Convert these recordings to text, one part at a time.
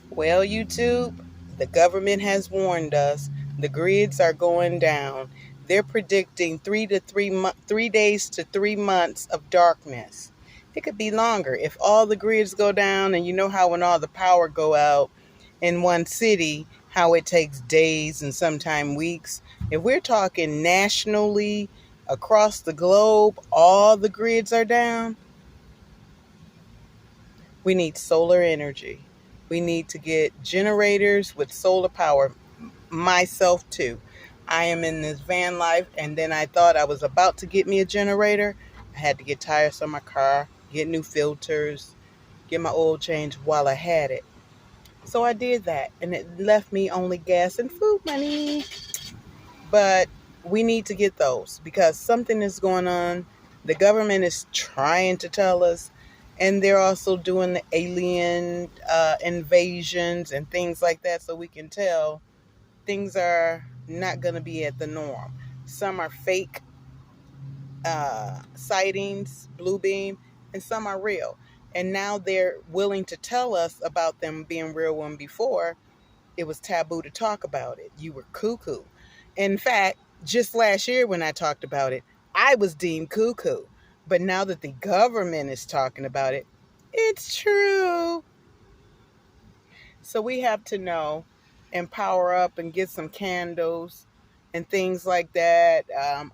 Well, YouTube, the government has warned us. The grids are going down. They're predicting 3 days to 3 months of darkness. It could be longer if all the grids go down, and you know how when all the power go out in one city, how it takes days and sometimes weeks. If we're talking nationally across the globe, all the grids are down. We need solar energy. We need to get generators with solar power. Myself, too. I am in this van life, and then I thought I was about to get me a generator. I had to get tires on my car, get new filters, get my oil changed while I had it. So I did that, and it left me only gas and food money. But we need to get those because something is going on. The government is trying to tell us, and they're also doing the alien invasions and things like that, so we can tell things are not going to be at the norm. Some are fake sightings, blue beam, and some are real. And now they're willing to tell us about them being real when before it was taboo to talk about it. You were cuckoo. In fact, just last year when I talked about it, I was deemed cuckoo. But now that the government is talking about it, it's true. So we have to know and power up and get some candles and things like that.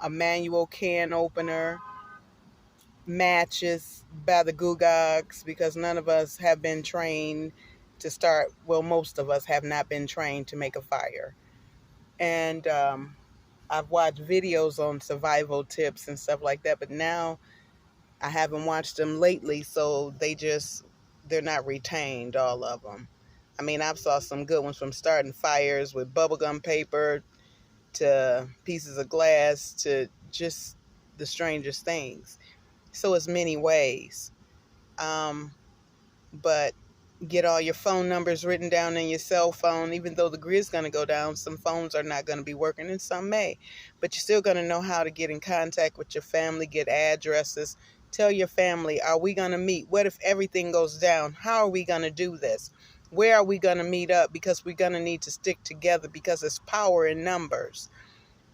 A manual can opener, matches by the Gugogs, because none of us have been trained to start. Well, most of us have not been trained to make a fire. And I've watched videos on survival tips and stuff like that, but now I haven't watched them lately, so they're not retained, all of them. I mean, I've saw some good ones, from starting fires with bubblegum paper to pieces of glass to just the strangest things. So it's many ways. Um, but get all your phone numbers written down in your cell phone. Even though the grid's going to go down, some phones are not going to be working and some may. But you're still going to know how to get in contact with your family, get addresses. Tell your family, are we going to meet? What if everything goes down? How are we going to do this? Where are we going to meet up? Because we're going to need to stick together, because it's power in numbers.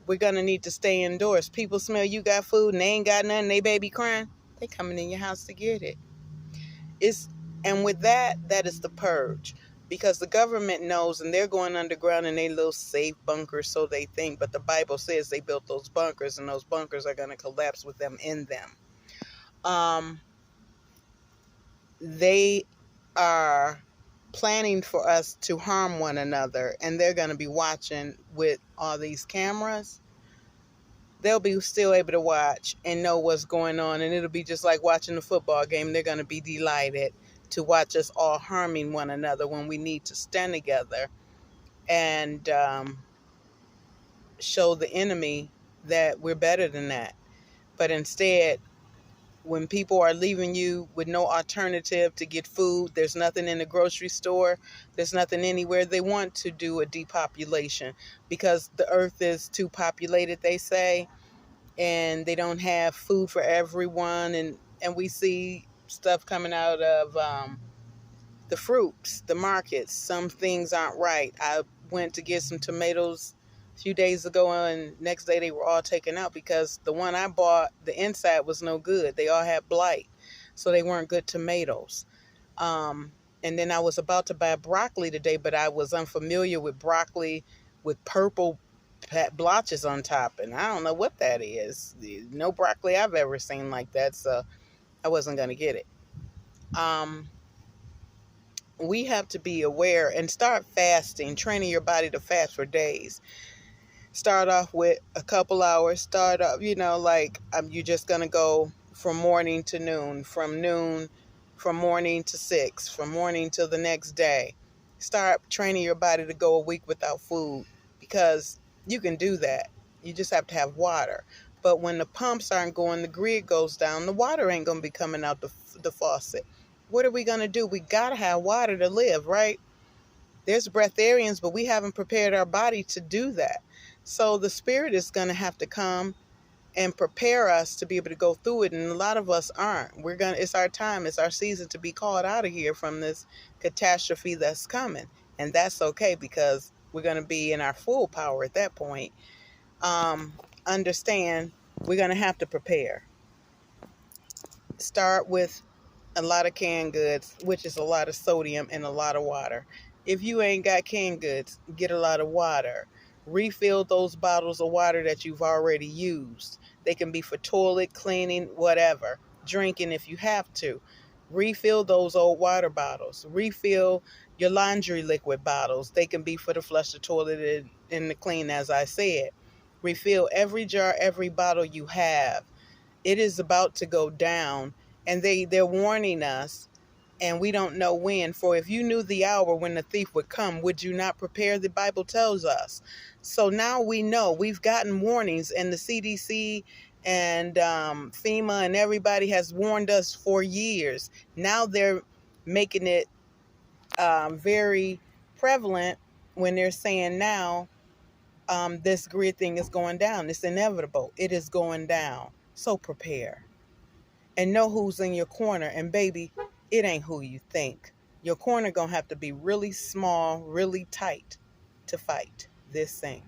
We're going to need to stay indoors. People smell you got food and they ain't got nothing, they baby crying. They coming in your house to get it. It's And with that, that is the purge, because the government knows, and they're going underground in their little safe bunkers, so they think. But the Bible says they built those bunkers, and those bunkers are going to collapse with them in them. They are planning for us to harm one another, and they're going to be watching with all these cameras. They'll be still able to watch and know what's going on, and it'll be just like watching a football game. They're going to be delighted to watch us all harming one another when we need to stand together and show the enemy that we're better than that. But instead, when people are leaving you with no alternative to get food, there's nothing in the grocery store, there's nothing anywhere, they want to do a depopulation because the earth is too populated, they say, and they don't have food for everyone. And we see stuff coming out of the fruits, the markets. Some things aren't right. I went to get some tomatoes a few days ago, and next day they were all taken out because the one I bought, the inside was no good. They all had blight, so they weren't good tomatoes. Um, and then I was about to buy broccoli today, but I was unfamiliar with broccoli with purple blotches on top, and I don't know what that is. No broccoli I've ever seen like that, so I wasn't going to get it. Um, we have to be aware and start fasting, training your body to fast for days. Start off with a couple hours. Start off, like you're just going to go from morning to noon, from morning to 6, from morning till the next day. Start training your body to go a week without food, because you can do that. You just have to have water. But when the pumps aren't going, the grid goes down, the water ain't going to be coming out the faucet. What are we going to do? We got to have water to live, right? There's breatharians, but we haven't prepared our body to do that. So the spirit is going to have to come and prepare us to be able to go through it. And a lot of us aren't. It's our time, it's our season to be called out of here from this catastrophe that's coming. And that's okay, because we're going to be in our full power at that point. Understand, we're going to have to prepare. Start with a lot of canned goods, which is a lot of sodium and a lot of water. If you ain't got canned goods, get a lot of water. Refill those bottles of water that you've already used. They can be for toilet cleaning, whatever. Drinking if you have to. Refill those old water bottles. Refill your laundry liquid bottles. They can be for the flush the toilet and the clean, as I said. Refill every jar, every bottle you have. It is about to go down, and they're warning us, and we don't know when. For if you knew the hour when the thief would come, would you not prepare? The Bible tells us. So now we know. We've gotten warnings, and the CDC and FEMA and everybody has warned us for years. Now they're making it very prevalent when they're saying now this grid thing is going down. It's inevitable. It is going down. So prepare. And know who's in your corner. And baby, it ain't who you think. Your corner gonna have to be really small, really tight to fight this thing.